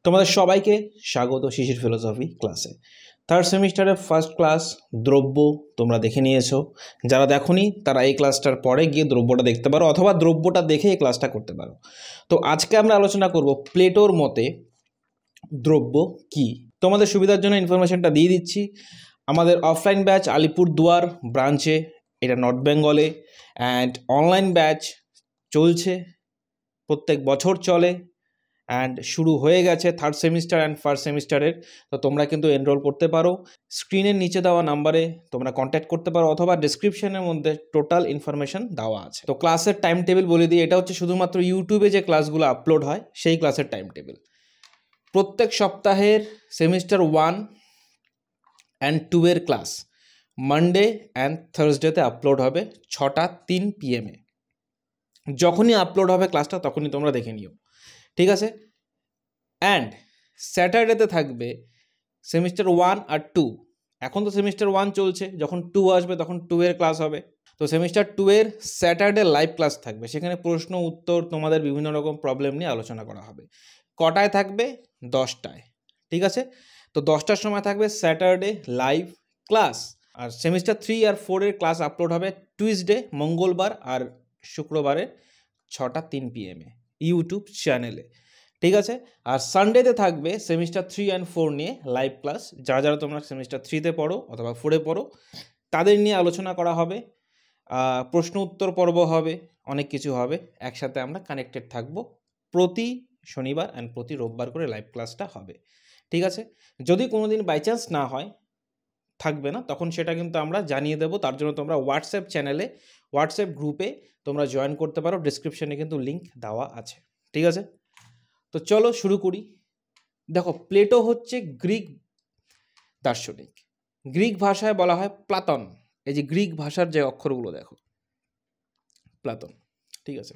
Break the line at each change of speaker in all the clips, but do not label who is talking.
তোমাদের সবাইকে স্বাগত শিশির ফিলোসফি ক্লাসে। থার্ড সেমিস্টারের ফার্স্ট ক্লাস দ্রব্য তোমরা দেখে নিয়েছো। যারা দেখোনি তারা এই ক্লাসটার পরে গিয়ে দ্রব্যটা দেখতে পারো, অথবা দ্রব্যটা দেখে এই ক্লাসটা করতে পারো। তো আজকে আমরা আলোচনা করব প্লেটোর মতে দ্রব্য কি। তোমাদের সুবিধার জন্য ইনফরমেশনটা দিয়ে দিচ্ছি। আমাদের অফলাইন ব্যাচ আলিপুরদুয়ার ব্রাঞ্চে, এটা নর্থ বেঙ্গলে, অ্যান্ড অনলাইন ব্যাচ চলছে, প্রত্যেক বছর চলে, অ্যান্ড শুরু হয়ে গেছে থার্ড সেমিস্টার অ্যান্ড ফার্স্ট সেমিস্টারের। তো তোমরা কিন্তু এনরোল করতে পারো। স্ক্রিনের নিচে দেওয়া নাম্বারে তোমরা কন্ট্যাক্ট করতে পারো, অথবা ডিসক্রিপশনের মধ্যে টোটাল ইনফরমেশন দেওয়া আছে। তো ক্লাসের টাইম টেবিল বলে দিই, এটা হচ্ছে শুধুমাত্র ইউটিউবে যে ক্লাসগুলো আপলোড হয় সেই ক্লাসের টাইম টেবিল। প্রত্যেক সপ্তাহের সেমিস্টার 1 অ্যান্ড 2 এর ক্লাস মানডে অ্যান্ড থার্সডেতে আপলোড হবে 6:03 PM। যখনই আপলোড হবে ক্লাসটা তখনই তোমরা দেখে নিও, ঠিক আছে? অ্যান্ড স্যাটারডেতে থাকবে সেমিস্টার 1 আর 2। এখন তো সেমিস্টার 1 চলছে, যখন 2 আসবে তখন 2 এর ক্লাস হবে। তো সেমিস্টার 2 এর স্যাটারডে লাইভ ক্লাস থাকবে, সেখানে প্রশ্ন উত্তর তোমাদের বিভিন্ন রকম প্রবলেম নিয়ে আলোচনা করা হবে। কটায় থাকবে? 10টায়, ঠিক আছে? তো 10টার সময় থাকবে স্যাটারডে লাইভ ক্লাস। আর সেমিস্টার 3 আর 4 এর ক্লাস আপলোড হবে টুইসডে, মঙ্গলবার আর শুক্রবারে 6:03 PM ইউটিউব চ্যানেলে, ঠিক আছে? আর সানডেতে থাকবে সেমিস্টার 3 অ্যান্ড 4 নিয়ে লাইভ ক্লাস। যারা তোমরা সেমিস্টার 3তে পড়ো অথবা 4এ পড়ো তাদের নিয়ে আলোচনা করা হবে, প্রশ্ন উত্তর পর্ব হবে, অনেক কিছু হবে। একসাথে আমরা কানেক্টেড থাকবো। প্রতি শনিবার অ্যান্ড প্রতি রোববার করে লাইভ ক্লাসটা হবে, ঠিক আছে? যদি কোনো দিন বাই চান্স না হয়, থাকবে না, তখন সেটা কিন্তু আমরা জানিয়ে দেবো। তার জন্য তোমরা হোয়াটসঅ্যাপ চ্যানেলে, হোয়াটসঅ্যাপ গ্রুপে তোমরা জয়েন করতে পারো, ডিসক্রিপশনে কিন্তু লিঙ্ক দেওয়া আছে, ঠিক আছে? তো চলো শুরু করি। দেখো, প্লেটো হচ্ছে গ্রিক দার্শনিক। গ্রিক ভাষায় বলা হয় প্লাটন। এই যে গ্রিক ভাষার যে অক্ষরগুলো দেখো, প্লাটন, ঠিক আছে?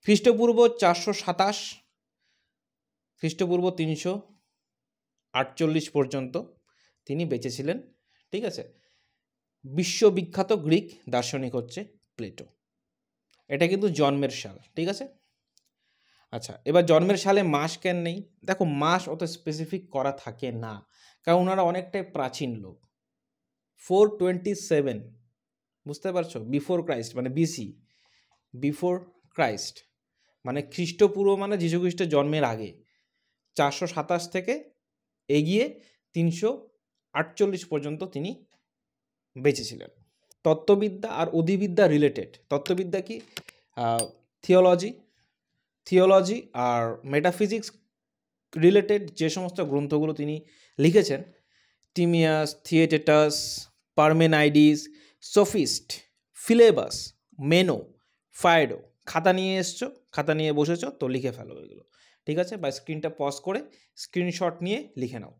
খ্রিস্টপূর্ব 427, খ্রিস্টপূর্ব 348 পর্যন্ত তিনি বেঁচে ছিলেন, ঠিক আছে? বিশ্ববিখ্যাত গ্রিক দার্শনিক হচ্ছে প্লেটো। এটা কিন্তু জন্মের সাল, ঠিক আছে? আচ্ছা, এবার জন্মের সালে মাস কেন নেই? দেখো, মাস অত স্পেসিফিক করা থাকে না, কারণ ওনারা অনেকটাই প্রাচীন লোক। 427, বুঝতে পারছো? বিফোর ক্রাইস্ট মানে বিসি, বিফোর ক্রাইস্ট মানে খ্রিস্টপূর্ব, মানে যীশু খ্রিস্টের জন্মের আগে। 427 থেকে এগিয়ে 348 পর্যন্ত তিনি বেঁচেছিলেন। তত্ত্ববিদ্যা আর অধিবিদ্যা রিলেটেড। তত্ত্ববিদ্যা কি? থিওলজি আর মেটাফিজিক্স রিলেটেড যে সমস্ত গ্রন্থগুলো তিনি লিখেছেন, টিমিয়াস, থিয়েটেটাস, পারমেনাইডিস, সোফিস্ট, ফিলেবাস, মেনো, ফায়েডো। খাতা নিয়ে এসছো, খাতা নিয়ে বসেছো, তো লিখে ফেলো এগুলো, ঠিক আছে? বা স্ক্রিনটা পজ করে স্ক্রিনশট নিয়ে লিখে নাও,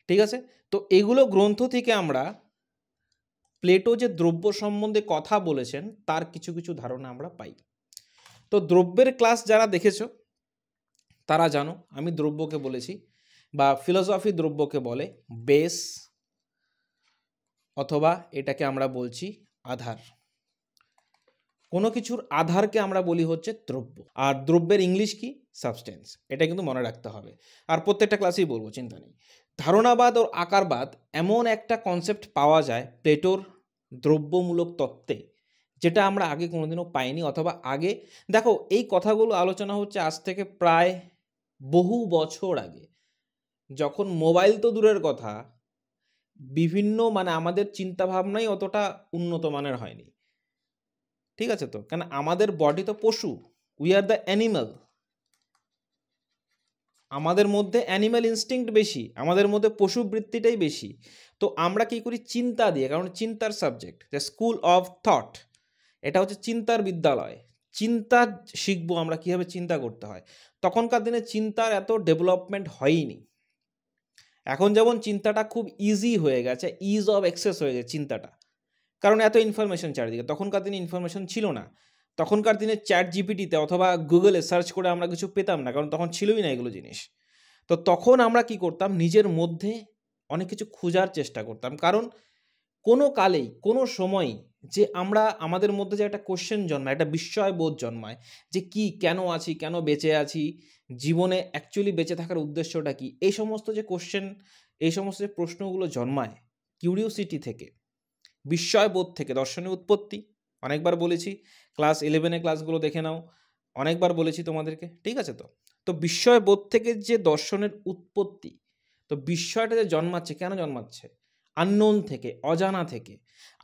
ঠিক আছে? তো এগুলো গ্রন্থ থেকে আমরা প্লেটো যে দ্রব্য সম্বন্ধে কথা বলেছেন তার কিছু কিছু ধারণা আমরা পাই। তো দ্রব্যের ক্লাস যারা দেখেছো তারা জানো, আমি দ্রব্যকে বলেছি, বা ফিলোসফি দ্রব্যকে বলে বেস, অথবা এটাকে আমরা বলছি আধার। কোনো কিছুর আধারকে আমরা বলি হচ্ছে দ্রব্য। আর দ্রব্যের ইংলিশ কি? সাবস্টেন্স। এটা কিন্তু মনে রাখতে হবে, আর প্রত্যেকটা ক্লাসেই বলবো, চিন্তা নেই। ধারণাবাদ ও আকারবাদ এমন একটা কনসেপ্ট পাওয়া যায় প্লেটোর দ্রব্যমূলক তত্ত্বে, যেটা আমরা আগে কোনোদিনও পাইনি, অথবা আগে, দেখো এই কথাগুলো আলোচনা হচ্ছে আজ থেকে প্রায় বহু বছর আগে, যখন মোবাইল তো দূরের কথা, বিভিন্ন মানে আমাদের চিন্তাভাবনাই অতটা উন্নত মানের হয়নি, ঠিক আছে? তো কেন, আমাদের বডি তো পশু, উই আর দ্য অ্যানিম্যাল। আমাদের মধ্যে অ্যানিম্যাল ইনস্টিংক্ট বেশি, আমাদের মধ্যে পশু বৃত্তিটাই বেশি। তো আমরা কি করি? চিন্তা দিয়ে, কারণ চিন্তার subject, the school of thought, এটা হচ্ছে চিন্তার বিদ্যালয়। চিন্তা শিখবো আমরা কীভাবে চিন্তা করতে হয়। তখনকার দিনে চিন্তার এত ডেভেলপমেন্ট হয়নি। এখন যেমন চিন্তাটা খুব ইজি হয়ে গেছে, ইজ অফ অ্যাক্সেস হয়ে গেছে চিন্তাটা, কারণ এত ইনফরমেশন চারিদিকে। তখনকার দিনে ইনফরমেশন ছিল না। তখনকার দিনে চ্যাট জিপিটিতে অথবা গুগলে সার্চ করে আমরা কিছু পেতাম না, কারণ তখন ছিলই না এগুলো জিনিস। তো তখন আমরা কি করতাম? নিজের মধ্যে অনেক কিছু খোঁজার চেষ্টা করতাম, কারণ কোনো কালেই কোনো সময়ই যে আমরা আমাদের মধ্যে যে একটা কোশ্চেন জন্মায়, একটা বিস্ময়বোধ জন্মায় যে কি, কেন আছি, কেন বেঁচে আছি, জীবনে অ্যাকচুয়ালি বেঁচে থাকার উদ্দেশ্যটা কি, এই সমস্ত যে কোশ্চেন, এই সমস্ত যে প্রশ্নগুলো জন্মায় কিউরিওসিটি থেকে, বিস্ময়বোধ থেকে। দর্শনের উৎপত্তি অনেকবার বলেছি, ক্লাস 11 ক্লাসগুলো দেখে নাও, অনেকবার বলেছি তোমাদেরকে, ঠিক আছে? তো বিস্ময়বোধ থেকে যে দর্শনের উৎপত্তি, তো বিস্ময়টা যে জন্মাচ্ছে, কেন জন্মাচ্ছে? আননোন থেকে, অজানা থেকে।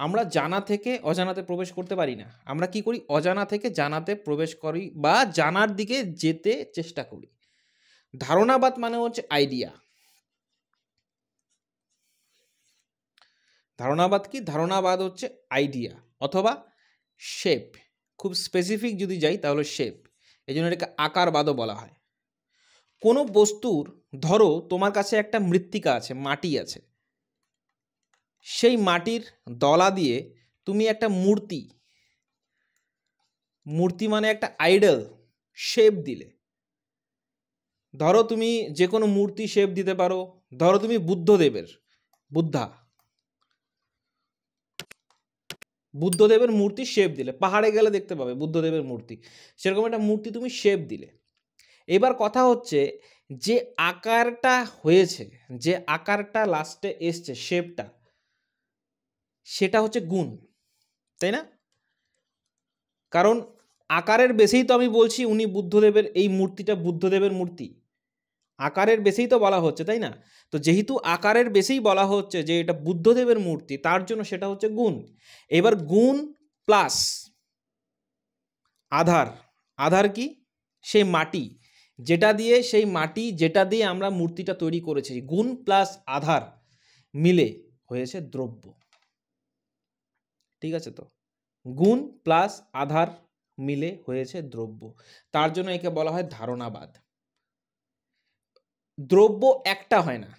আমরা জানা থেকে অজানাতে প্রবেশ করতে পারি না, আমরা কি করি? অজানা থেকে জানাতে প্রবেশ করি বা জানার দিকে যেতে চেষ্টা করি। ধারণাবাদ মানে হচ্ছে আইডিয়া। ধারণাবাদ কি? ধারণাবাদ হচ্ছে আইডিয়া অথবা শেপ। খুব স্পেসিফিক যদি যাই তাহলে শেপ, এই জন্য এটাকে আকারবাদও বলা হয়। কোনো বস্তুর, ধরো তোমার কাছে একটা মৃত্তিকা আছে, মাটি আছে, সেই মাটির দলা দিয়ে তুমি একটা মূর্তি মানে একটা আইডল শেপ দিলে। ধরো তুমি যে কোনো মূর্তি শেপ দিতে পারো, ধরো তুমি বুদ্ধদেবের মূর্তি শেপ দিলে, পাহাড়ে গেলে দেখতে পাবে বুদ্ধদেবের মূর্তি, সেরকম একটা মূর্তি তুমি শেপ দিলে। এবার কথা হচ্ছে যে আকারটা হয়েছে, যে আকারটা লাস্টে এসছে, শেপটা, সেটা হচ্ছে গুণ, তাই না? কারণ আকারের বেসেই তো আমি বলছি উনি বুদ্ধদেবের, এই মূর্তিটা বুদ্ধদেবের মূর্তি, আকারের বেসেই তো বলা হচ্ছে, তাই না? তো যেহেতু আকারের বেসেই বলা হচ্ছে যে এটা বুদ্ধদেবের মূর্তি, তার জন্য সেটা হচ্ছে গুণ। এবার গুণ প্লাস আধার। আধার কি? সেই মাটি, যেটা দিয়ে আমরা মূর্তিটা তৈরি করেছি, গুণ প্লাস আধার মিলে হয়েছে দ্রব্য, ঠিক আছে? তো গুণ প্লাস আধার মিলে হয়েছে দ্রব্য, তার জন্য একে বলা হয় ধারণাবাদ। দ্রব্য একটা হয় না,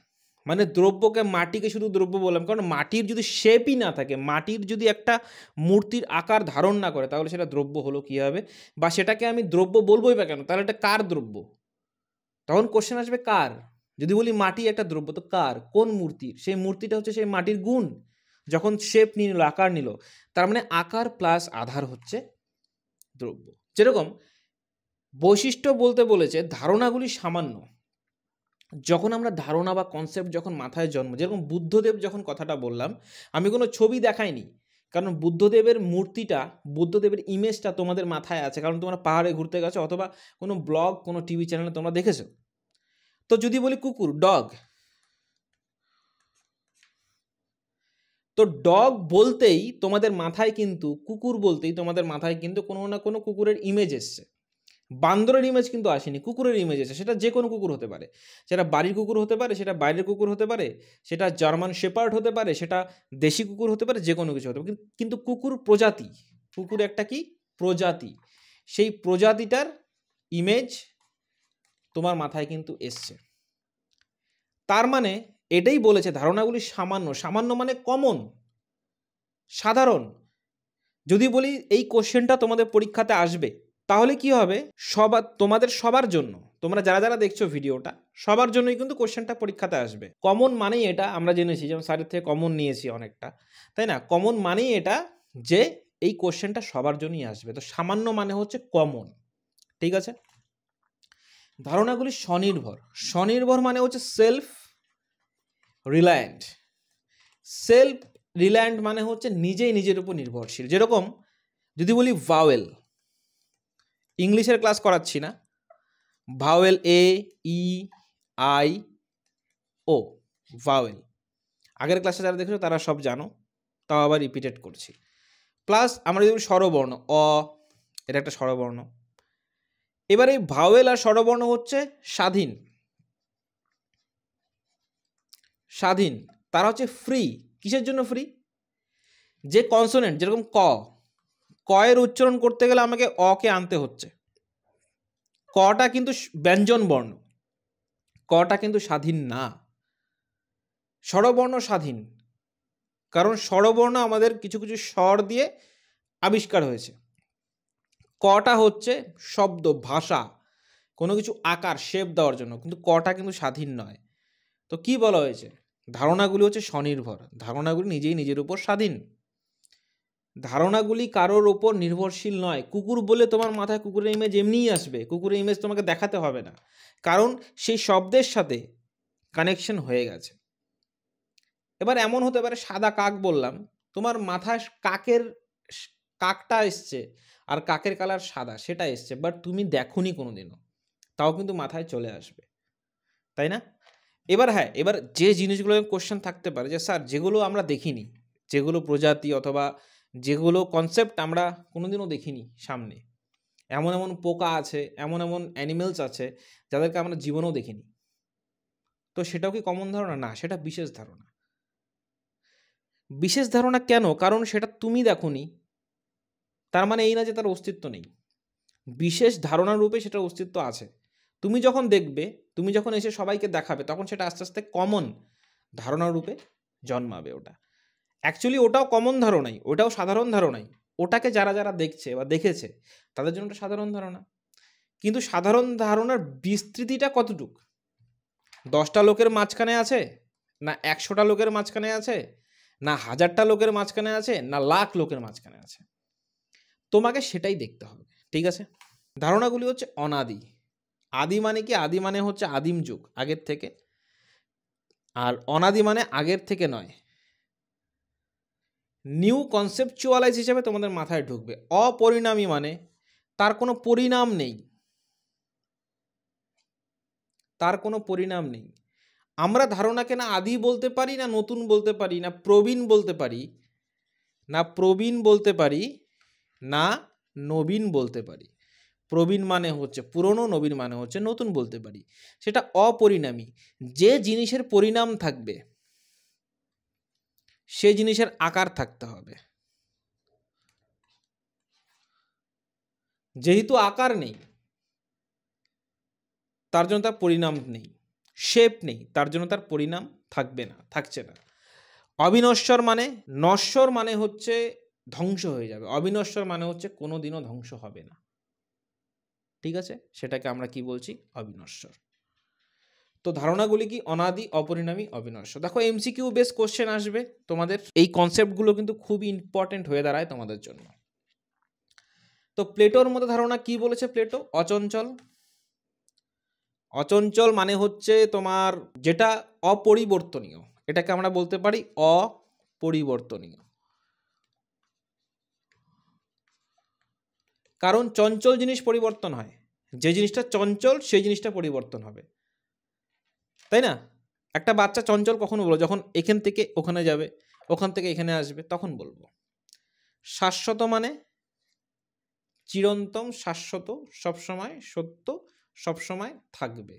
মানে দ্রব্যকে, মাটিকে শুধু দ্রব্য বললাম কারণ মাটির যদি শেপই না থাকে, মাটির যদি একটা মূর্তির আকার ধারণ না করে, তাহলে সেটা দ্রব্য হলো কীভাবে? বা সেটাকে আমি দ্রব্য বলবোই বা কেন? তাহলে এটা কার দ্রব্য? তখন কোশ্চেন আসবে কার। যদি বলি মাটি একটা দ্রব্য, তো কার, কোন মূর্তির? সেই মূর্তিটা হচ্ছে সেই মাটির গুণ, যখন শেপ নিয়ে নিল, আকার নিল, তার মানে আকার প্লাস আধার হচ্ছে দ্রব্য। যেরকম বৈশিষ্ট্য বলতে বলেছে ধারণাগুলি সামান্য। যখন আমরা ধারণা বা কনসেপ্ট যখন মাথায় জন্ম, যেরকম বুদ্ধদেব যখন কথাটা বললাম, আমি কোনো ছবি দেখাইনি, কারণ বুদ্ধদেবের মূর্তিটা, বুদ্ধদেবের ইমেজটা তোমাদের মাথায় আছে, কারণ তোমরা পাহাড়ে ঘুরতে গেছো অথবা কোনো ব্লগ, কোনো টিভি চ্যানেলে তোমরা দেখেছো। তো যদি বলি কুকুর, ডগ, তো ডগ বলতেই তোমাদের মাথায় কিন্তু, কুকুর বলতেই তোমাদের মাথায় কিন্তু কোনো না কোনো কুকুরের ইমেজ এসছে। বান্দরের ইমেজ কিন্তু আসেনি, কুকুরের ইমেজ এসে। সেটা যে কোনো কুকুর হতে পারে, সেটা বাড়ির কুকুর হতে পারে, সেটা বাইরের কুকুর হতে পারে, সেটা জার্মান শেপার্ড হতে পারে, সেটা দেশি কুকুর হতে পারে, যে কোনো কিছু হতে পারে। কিন্তু কুকুর প্রজাতি, কুকুর একটা কি প্রজাতি, সেই প্রজাতিটার ইমেজ তোমার মাথায় কিন্তু এসছে। তার মানে এটাই বলেছে ধারণাগুলি সামান্য। সামান্য মানে কমন, সাধারণ। যদি বলি এই কোশ্চেনটা তোমাদের পরীক্ষাতে আসবে, তাহলে কি হবে? তোমাদের সবার জন্য, তোমরা যারা যারা দেখছো ভিডিওটা, সবার জন্যই কিন্তু কোশ্চেনটা পরীক্ষাতে আসবে। কমন মানেই এটা আমরা জেনেছি, যেমন স্যারের থেকে কমন নিয়েছি অনেকটা, তাই না? কমন মানেই এটা যে এই কোশ্চেনটা সবার জন্যই আসবে। তো সামান্য মানে হচ্ছে কমন, ঠিক আছে? ধারণাগুলি স্বনির্ভর। স্বনির্ভর মানে হচ্ছে সেলফ রিলায়েন্ট। সেলফ রিলায়েন্ট মানে হচ্ছে নিজেই নিজের উপর নির্ভরশীল। যেরকম যদি বলি ভাওয়েল, ইংলিশের ক্লাস করাচ্ছি না, vowel A, E, I, O, vowel. আগের ক্লাসে যারা দেখেছো তারা সব জানো, তাও আবার রিপিটেড করছি। প্লাস আমরা যদি স্বরবর্ণ, অ, এটা একটা স্বরবর্ণ। এবার এই ভাওয়েল আর স্বরবর্ণ হচ্ছে স্বাধীন, স্বাধীন। তারা হচ্ছে ফ্রি। কিসের জন্য ফ্রি? যে কনসোনেন্ট, যেরকম ক, ক এর উচ্চারণ করতে গেলে আমাকে অ কে আনতে হচ্ছে। কটা কিন্তু ব্যঞ্জন বর্ণ, কটা কিন্তু স্বাধীন না। স্বরবর্ণ স্বাধীন, কারণ স্বরবর্ণ আমাদের কিছু কিছু স্বর দিয়ে আবিষ্কার হয়েছে। কটা হচ্ছে শব্দ, ভাষা, কোনো কিছু আকার, শেপ দেওয়ার জন্য, কিন্তু কটা কিন্তু স্বাধীন নয়। তো কি বলা হয়েছে? ধারণাগুলি হচ্ছে স্বনির্ভর, ধারণাগুলি নিজেই নিজের উপর স্বাধীন, ধারণাগুলি কারোর ওপর নির্ভরশীল নয়। কুকুর বলে তোমার মাথায় কুকুরের ইমেজ এমনিই আসবে, কুকুরের ইমেজ তোমাকে দেখাতে হবে না, কারণ সেই শব্দের সাথে কানেকশন হয়ে গেছে। এবার এমন হতে পারে সাদা কাক বললাম, তোমার মাথায় কাকটা এসছে আর কাকের কালার সাদা সেটা এসছে, বাট তুমি দেখোনি কোনোদিনও, তাও কিন্তু মাথায় চলে আসবে, তাই না? এবার হ্যাঁ, এবার যে জিনিসগুলো কোশ্চেন থাকতে পারে যে স্যার যেগুলো আমরা দেখিনি, যেগুলো প্রজাতি অথবা যেগুলো কনসেপ্ট আমরা কোনোদিনও দেখিনি সামনে, এমন এমন পোকা আছে, এমন এমন অ্যানিমেলস আছে যাদেরকে আমরা জীবনেও দেখিনি, তো সেটাও কি কমন ধারণা? না, সেটা বিশেষ ধারণা। বিশেষ ধারণা কেন? কারণ সেটা তুমি দেখোনি, তার মানে এই না যে তার অস্তিত্ব নেই। বিশেষ ধারণার রূপে সেটার অস্তিত্ব আছে। তুমি যখন দেখবে, তুমি যখন এসে সবাইকে দেখাবে, তখন সেটা আস্তে আস্তে কমন ধারণার রূপে জন্মাবে। ওটা অ্যাকচুয়ালি ওটাও কমন ধারণাই, ওটাও সাধারণ ধারণাই। ওটাকে যারা যারা দেখছে বা দেখেছে তাদের জন্য ওটা সাধারণ ধারণা। কিন্তু সাধারণ ধারণার বিস্তৃতিটা কতটুক? 10টা লোকের মাঝখানে আছে, না 100টা লোকের মাঝখানে আছে, না 1000টা লোকের মাঝখানে আছে, না লাখ লোকের মাঝখানে আছে, তোমাকে সেটাই দেখতে হবে। ঠিক আছে? ধারণাগুলি হচ্ছে অনাদি। আদি মানে কি? আদি মানে হচ্ছে আদিম যুগ, আগের থেকে। আর অনাদি মানে আগের থেকে নয়। নিউ কনসেপচুয়ালাইজ হিসেবে তোমাদের মাথায় ঢুকবে। অপরিণামী মানে তার কোনো পরিণাম নেই, তার কোনো পরিণাম নেই। আমরা ধারণাকে না আদি বলতে পারি, না নতুন বলতে পারি, না প্রবীণ বলতে পারি, না প্রবীণ বলতে পারি, না নবীন বলতে পারি। প্রবীণ মানে হচ্ছে পুরনো, নবীন মানে হচ্ছে নতুন বলতে পারি। সেটা অপরিণামী। যে জিনিসের পরিণাম থাকবে সে জিনিসের আকার থাকতে হবে। যেহেতু আকার নেই তার জন্য তার পরিণাম নেই, শেপ নেই, তার জন্য তার পরিণাম থাকবে না, থাকছে না। অবিনশ্বর মানে, নশ্বর মানে হচ্ছে ধ্বংস হয়ে যাবে, অবিনশ্বর মানে হচ্ছে কোনোদিনও ধ্বংস হবে না। ঠিক আছে? সেটাকে আমরা কি বলছি? অবিনশ্বর। তো ধারণাগুলি কি? অনাদি, অপরিণামী, অবিনশ্বর। দেখো এমসিকিউ বেস কোশ্চেন আসবে তোমাদের, এই কনসেপ্টগুলো কিন্তু খুবই ইম্পর্টেন্ট হয়ে দাঁড়ায় তোমাদের জন্য। তো প্লেটোর মতো ধারণা কি বলেছে প্লেটো? অচঞ্চল। অচঞ্চল মানে হচ্ছে তোমার যেটা অপরিবর্তনীয়, এটাকে আমরা বলতে পারি অপরিবর্তনীয়। কারণ চঞ্চল জিনিস পরিবর্তন হয়, যে জিনিসটা চঞ্চল সেই জিনিসটা পরিবর্তন হবে, তাই না? একটা বাচ্চা চঞ্চল কখনো বলবো? যখন এখান থেকে ওখানে যাবে, ওখান থেকে এখানে আসবে, তখন বলবো। শাশ্বত মানে চিরন্তন, শাশ্বত, সবসময় সত্য, সবসময় থাকবে,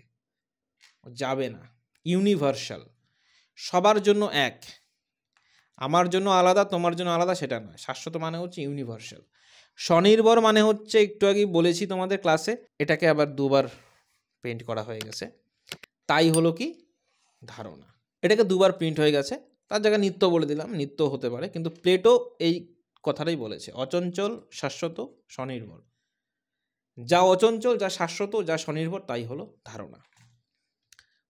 যাবে না, ইউনিভার্সাল, সবার জন্য এক, আমার জন্য আলাদা তোমার জন্য আলাদা সেটা নয়। শাশ্বত মানে হচ্ছে ইউনিভার্সাল। স্বনির্ভর মানে হচ্ছে একটু আগেই বলেছি তোমাদের ক্লাসে, এটাকে আবার দুবার প্রিন্ট করা হয়ে গেছে, তাই হলো কি ধারণা। এটাকে দুবার প্রিন্ট হয়ে গেছে, তার জায়গায় নিত্য বলে দিলাম, নিত্য হতে পারে, কিন্তু প্লেটো এই কথাটাই বলেছে, অচঞ্চল, শাশ্বত, স্বনির্ভর। যা অচঞ্চল, যা শাশ্বত, যা স্বনির্ভর, তাই হলো ধারণা।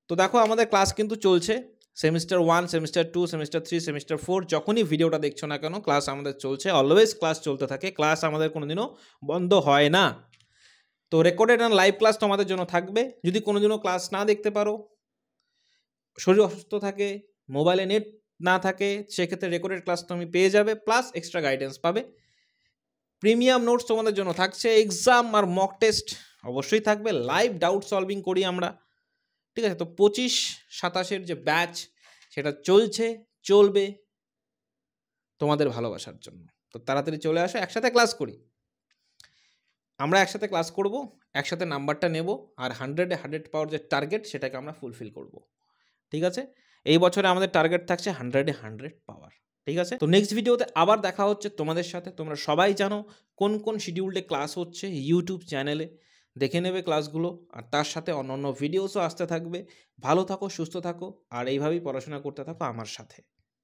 তো দেখো আমাদের ক্লাস কিন্তু চলছে, সেমিস্টার 1, সেমিস্টার 2, সেমিস্টার 3, সেমিস্টার 4, যখনই ভিডিওটা দেখছো না কেন ক্লাস আমাদের চলছে, অলওয়েজ ক্লাস চলতে থাকে, ক্লাস আমাদের কোনোদিনও বন্ধ হয় না। তো রেকর্ডেড অ্যান্ড লাইভ ক্লাস তোমাদের জন্য থাকবে। যদি কোনোদিনও ক্লাস না দেখতে পারো, শরীর অসুস্থ থাকে, মোবাইলে নেট না থাকে, সেক্ষেত্রে রেকর্ডেড ক্লাস তুমি পেয়ে যাবে, প্লাস এক্সট্রা গাইডেন্স পাবে। প্রিমিয়াম নোটস তোমাদের জন্য থাকছে, এক্সাম আর মক টেস্ট অবশ্যই থাকবে, লাইভ ডাউট সলভিং করি আমরা। ঠিক আছে? তো 25-27 যে ব্যাচ সেটা চলছে, চলবে তোমাদের ভালোবাসার জন্য। তো তাড়াতাড়ি চলে আসো, একসাথে ক্লাস করি, আমরা একসাথে ক্লাস করব, একসাথে নাম্বারটা নেব, আর 100-এ 100 পাওয়ার যে টার্গেট সেটাকে আমরা ফুলফিল করব। ঠিক আছে? এই বছরে আমাদের টার্গেট থাকছে 100-এ 100 পাওয়ার। ঠিক আছে? তো নেক্সট ভিডিওতে আবার দেখা হচ্ছে তোমাদের সাথে। তোমরা সবাই জানো কোন কোন শিডিউলডে ক্লাস হচ্ছে, ইউটিউব চ্যানেলে দেখে নেবে ক্লাসগুলো, আর তার সাথে অন্য ভিডিওসও আসতে থাকবে। ভালো থাকো, সুস্থ থাকো, আর এইভাবেই পড়াশোনা করতে থাকো আমার সাথে।